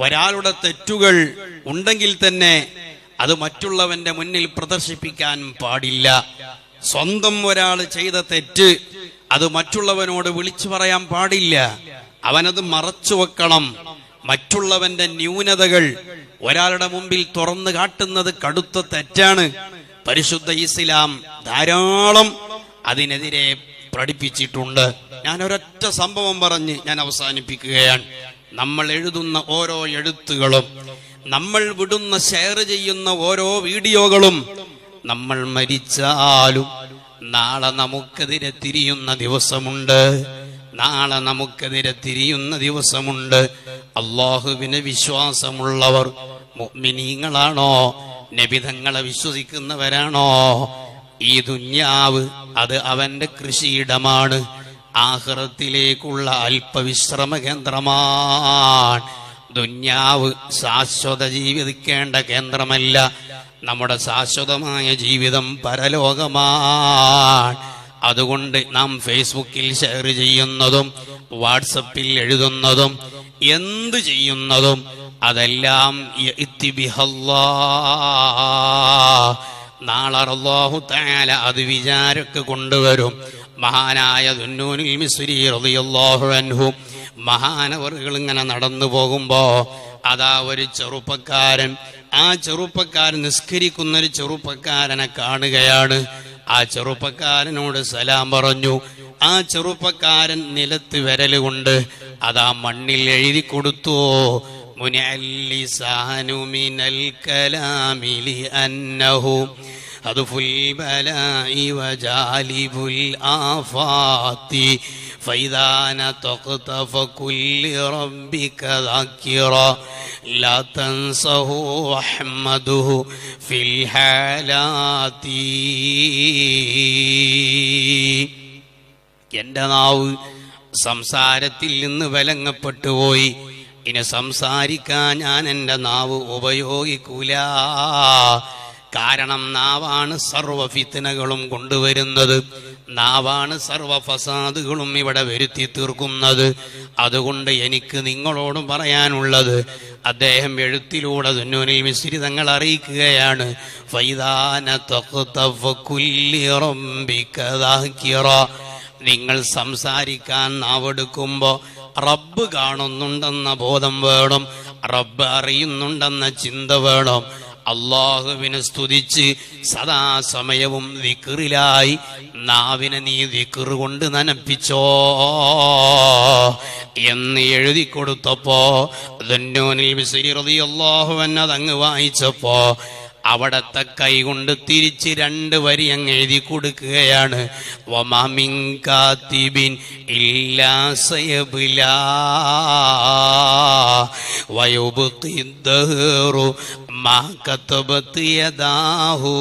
ഒരാളുടെ തെറ്റുകൾ ഉണ്ടെങ്കിൽ തന്നെ അത് മറ്റുള്ളവന്റെ മുന്നിൽ പ്രദർശിപ്പിക്കാൻ പാടില്ല. സ്വന്തം ഒരാൾ ചെയ്ത തെറ്റ് അത് മറ്റുള്ളവനോട് വിളിച്ചു പറയാൻ പാടില്ല. അവനത് മറച്ചു വെക്കണം. മറ്റുള്ളവന്റെ ന്യൂനതകൾ ഒരാളുടെ മുമ്പിൽ തുറന്നു കാട്ടുന്നത് കടുത്ത തെറ്റാണ്. പരിശുദ്ധ ഇസ്ലാം ധാരാളം അതിനെതിരെ പഠിപ്പിച്ചിട്ടുണ്ട്. ഞാൻ ഒരൊറ്റ സംഭവം പറഞ്ഞ് ഞാൻ അവസാനിപ്പിക്കുകയാണ്. നമ്മൾ എഴുതുന്ന ഓരോ എഴുത്തുകളും, നമ്മൾ വിടുന്ന ഷെയർ ചെയ്യുന്ന ഓരോ വീഡിയോകളും, നമ്മൾ മരിച്ചാലും നാളെ നമുക്കെതിരെ തിരിയുന്ന ദിവസമുണ്ട്. നാളെ നമുക്കെതിരെ തിരിയുന്ന ദിവസമുണ്ട്. അല്ലാഹുവിനെ വിശ്വാസമുള്ളവർ മുഅ്മിനീങ്ങളാണോ, നബിതങ്ങളെ വിശ്വസിക്കുന്നവരാണോ, ഈ ദുന്യാവ് അത് അവന്റെ കൃഷിയിടമാണ്. ആഖിറത്തിലേക്കുള്ള അല്പവിശ്രമ കേന്ദ്രമാണ്. ദുന്യാവ് ശാശ്വത ജീവിക്കേണ്ട കേന്ദ്രമല്ല. നമ്മുടെ ശാശ്വതമായ ജീവിതം പരലോകമാണ്. അതുകൊണ്ട് നാം ഫേസ്ബുക്കിൽ ഷെയർ ചെയ്യുന്നതും വാട്സപ്പിൽ എഴുതുന്നതും എന്ത് ചെയ്യുന്നതും അതെല്ലാം നാളെ അല്ലാഹു തആല അത് വിചാരക്ക് കൊണ്ടുവരും. മഹാനായ ദുന്നൂനുൽ മിസ്രി റളിയല്ലാഹു അൻഹു മഹാനവറുകൾ ഇങ്ങനെ നടന്നു പോകുമ്പോ അതാ ഒരു ചെറുപ്പക്കാരൻ, ആ ചെറുപ്പക്കാരൻ നിസ്കരിക്കുന്ന ഒരു ചെറുപ്പക്കാരനെ കാണുകയാണ്. ആ ചെറുപ്പക്കാരനോട് സലാം പറഞ്ഞു. ആ ചെറുപ്പക്കാരൻ നിലത്ത് വിരലുകൊണ്ട് അതാ മണ്ണിൽ എഴുതി കൊടുത്തു, മുനഅല്ലിസാനു മിനൽ കലാമി ലിഅന്നഹു അദ്ഫുൽ ബലാഇ വജാലിബുൽ ആഫാത്തി ഫൈദാ നതഖത ഫകുല്ലി റബ്ബിക ദാക്കിറ ലാ തൻസഹു വഹ്മദുഹു ഫിൽ ഹാലാത്തി. എന്റെ നാവ് സംസാരത്തിൽ നിന്ന് വിലങ്ങപ്പെട്ടു പോയി. ഇനി സംസാരിക്കാൻ ഞാൻ എൻ്റെ നാവ് ഉപയോഗിക്കൂല. കാരണം നാവാണ് സർവ ഫിത്നകളും കൊണ്ടുവരുന്നത്. നാവാണ് സർവ ഫസാദുകളും ഇവിടെ വരുത്തി തീർക്കുന്നത്. അതുകൊണ്ട് എനിക്ക് നിങ്ങളോട് പറയാനുള്ളത്, അദ്ദേഹം എഴുത്തിലൂടെ ദുന്നൂനുൽ മിസ്രി തങ്ങൾ അറിയിക്കുകയാണ്, നിങ്ങൾ സംസാരിക്കാൻ നാവെടുക്കുമ്പോ റബ്ബ് കാണുന്നുണ്ടെന്ന ബോധം വേണം, റബ്ബ് അറിയുന്നുണ്ടെന്ന ചിന്ത വേണം. അല്ലാഹുവിനെ സ്തുതിച്ച് സദാസമയവും ദിക്റിലായി നാവിനെ നീ ദിക്ർ കൊണ്ട് നനപ്പിച്ചോ എന്ന് എഴുതി കൊടുത്തപ്പോ ദുന്നൂനുൽ മിസ്രി റളിയല്ലാഹു അൻഹു അതങ്ങ് വായിച്ചപ്പോ അവിടത്തെ കൈകൊണ്ട് തിരിച്ച് 2 വരി അങ്ങ് എഴുതി കൊടുക്കുകയാണ്. വമാ മിൻ കാതിബിൻ ഇല്ലാ സയബ്ലാ വയുബ്ഖി ദഹ്റു മാ കതബത് യദാഹു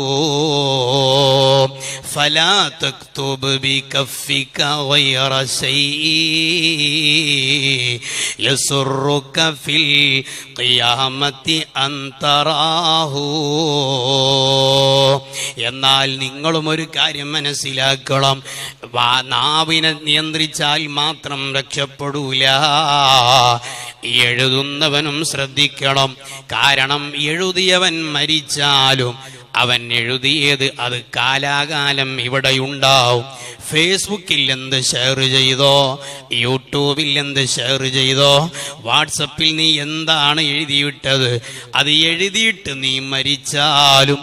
ഫലാ തക്തുബ് ബികഫിക ഗൈറ ശൈഇ യസുറുക ഫിൽ ഖിയാമത്തി അൻ തറാഹു. എന്നാൽ നിങ്ങളും ഒരു കാര്യം മനസ്സിലാക്കണം, നാവിനെ നിയന്ത്രിച്ചാൽ മാത്രം രക്ഷപ്പെടൂല, എഴുതുന്നവനും ശ്രദ്ധിക്കണം. കാരണം എഴുതിയവൻ മരിച്ചാലും അവൻ എഴുതിയത് അത് കാലാകാലം ഇവിടെയുണ്ടാവും. ഫേസ്ബുക്കിൽ എന്ത് ഷെയർ ചെയ്തോ, യൂട്യൂബിൽ എന്ത് ഷെയർ ചെയ്തോ, വാട്സപ്പിൽ നീ എന്താണ് എഴുതിയിട്ടത്, അത് എഴുതിയിട്ട് നീ മരിച്ചാലും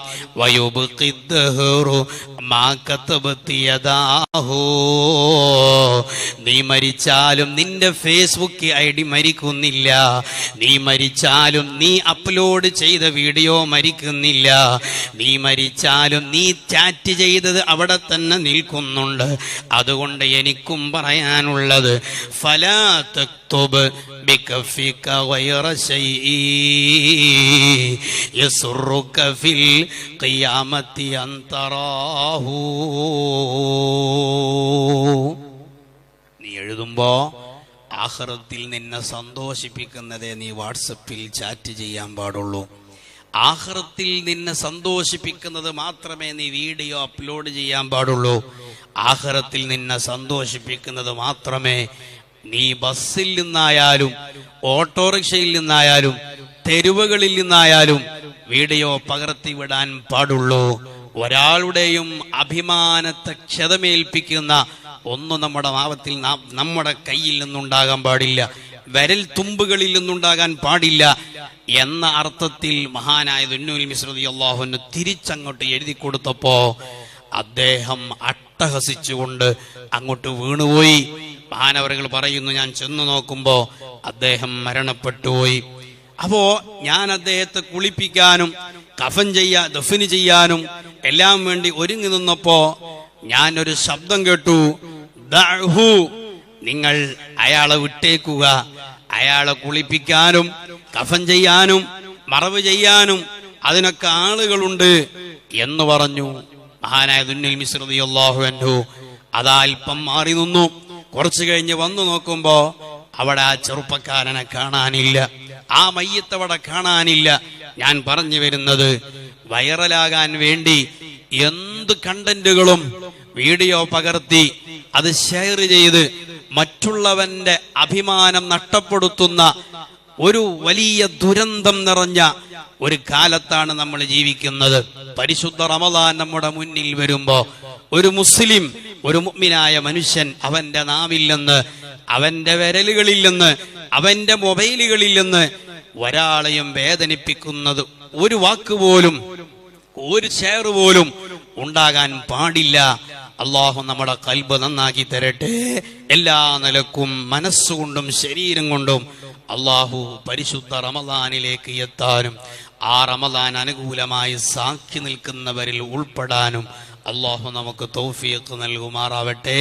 നീ മരിച്ചാലും നിന്റെ ഫേസ്ബുക്ക് ID മരിക്കുന്നില്ല, നീ മരിച്ചാലും നീ അപ്ലോഡ് ചെയ്ത വീഡിയോ മരിക്കുന്നില്ല, നീ മരിച്ചാലും നീ ചാറ്റ് ചെയ്തത് അവിടെ തന്നെ നിൽക്കുന്നുണ്ട്. അതുകൊണ്ട് എനിക്കും പറയാനുള്ളത്, ഫലാ തക്തുബ് ബികഫിക ഗൈറ ശൈഇ യസുറുക ഫിൽ ഖിയാമത്തി അൻ തറാഹു. നീ എഴുതുമ്പോ ആഖിറത്തിൽ നിന്നെ സന്തോഷിപ്പിക്കുന്നതേ നീ വാട്സപ്പിൽ ചാറ്റ് ചെയ്യാൻ പാടുള്ളൂ. ആഖിറത്തിൽ നിന്നെ സന്തോഷിപ്പിക്കുന്നത് മാത്രമേ നീ വീഡിയോ അപ്ലോഡ് ചെയ്യാൻ പാടുള്ളൂ. ആഖിറത്തിൽ നിന്നെ സന്തോഷിപ്പിക്കുന്നത് മാത്രമേ നീ ബസ്സിൽ നിന്നായാലും ഓട്ടോറിക്ഷയിൽ നിന്നായാലും തെരുവുകളിൽ നിന്നായാലും വീഡിയോ പകർത്തി വിടാൻ പാടുള്ളൂ. ഒരാളുടെയും അഭിമാനത്തെ ക്ഷതമേൽപ്പിക്കുന്ന ഒന്നും നമ്മുടെ നാവത്തിൽ നമ്മുടെ കയ്യിൽ നിന്നുണ്ടാകാൻ പാടില്ല, വിരൽ തുമ്പുകളിൽ നിന്നുണ്ടാകാൻ പാടില്ല എന്ന അർത്ഥത്തിൽ മഹാനായ ദുന്നൂൽ മിസ്രി റളിയല്ലാഹു അൻഹു തിരിച്ചങ്ങോട്ട് എഴുതി കൊടുത്തപ്പോ അദ്ദേഹം അട്ടഹസിച്ചുകൊണ്ട് അങ്ങോട്ട് വീണുപോയി. മഹാനവറുകൾ പറയുന്നു, ഞാൻ ചെന്നു നോക്കുമ്പോ അദ്ദേഹം മരണപ്പെട്ടുപോയി. അപ്പോ ഞാൻ അദ്ദേഹത്തെ കുളിപ്പിക്കാനും ദഫന് ചെയ്യാനും എല്ലാം വേണ്ടി ഒരുങ്ങി നിന്നപ്പോ ഞാൻ ഒരു ശബ്ദം കേട്ടു, ദഅഹു, നിങ്ങൾ അയാളെ വിട്ടേക്കുക, അയാളെ കുളിപ്പിക്കാനും കഫൻ ചെയ്യാനും മറവ് ചെയ്യാനും അതിനൊക്കെ ആളുകളുണ്ട് എന്ന് പറഞ്ഞു. മഹാനായ ദുന്നൂൽ മിസ്രി റളിയല്ലാഹു അൻഹു അതാ അല്പം മാറി നിന്നു. കുറച്ചു കഴിഞ്ഞ് വന്നു നോക്കുമ്പോ അവിടെ ആ ചെറുപ്പക്കാരനെ കാണാനില്ല, ആ മയ്യത്ത് അവിടെ കാണാനില്ല. ഞാൻ പറഞ്ഞു വരുന്നത്, വൈറലാകാൻ വേണ്ടി എന്ത് കണ്ടന്റുകളും വീഡിയോ പകർത്തി അത് ഷെയർ ചെയ്ത് മറ്റുള്ളവന്റെ അഭിമാനം നഷ്ടപ്പെടുത്തുന്ന ഒരു വലിയ ദുരന്തം നിറഞ്ഞ ഒരു കാലത്താണ് നമ്മൾ ജീവിക്കുന്നത്. പരിശുദ്ധ റമദാൻ നമ്മുടെ മുന്നിൽ വരുമ്പോ ഒരു മുസ്ലിം, ഒരു മുഅ്മിനായ മനുഷ്യൻ അവന്റെ നാവിൽ നിന്ന്, അവന്റെ വിരലുകളിൽ നിന്ന്, അവന്റെ മൊബൈലുകളിൽ നിന്ന് ഒരാളെയും വേദനിപ്പിക്കുന്നത് ഒരു വാക്ക് പോലും, ഒരു ഷെയർ പോലും ഉണ്ടാകാൻ പാടില്ല. അള്ളാഹു നമ്മുടെ ഖൽബ് നന്നാക്കി തരട്ടെ. എല്ലാ നിലക്കും മനസ്സുകൊണ്ടും ശരീരം കൊണ്ടും അള്ളാഹു പരിശുദ്ധ റമദാനിലേക്ക് എത്താനും ആ റമദാൻ അനുകൂലമായി സാക്ഷി നിൽക്കുന്നവരിൽ ഉൾപ്പെടാനും അള്ളാഹു നമുക്ക് തൗഫീഖ് നൽകുമാറാവട്ടെ.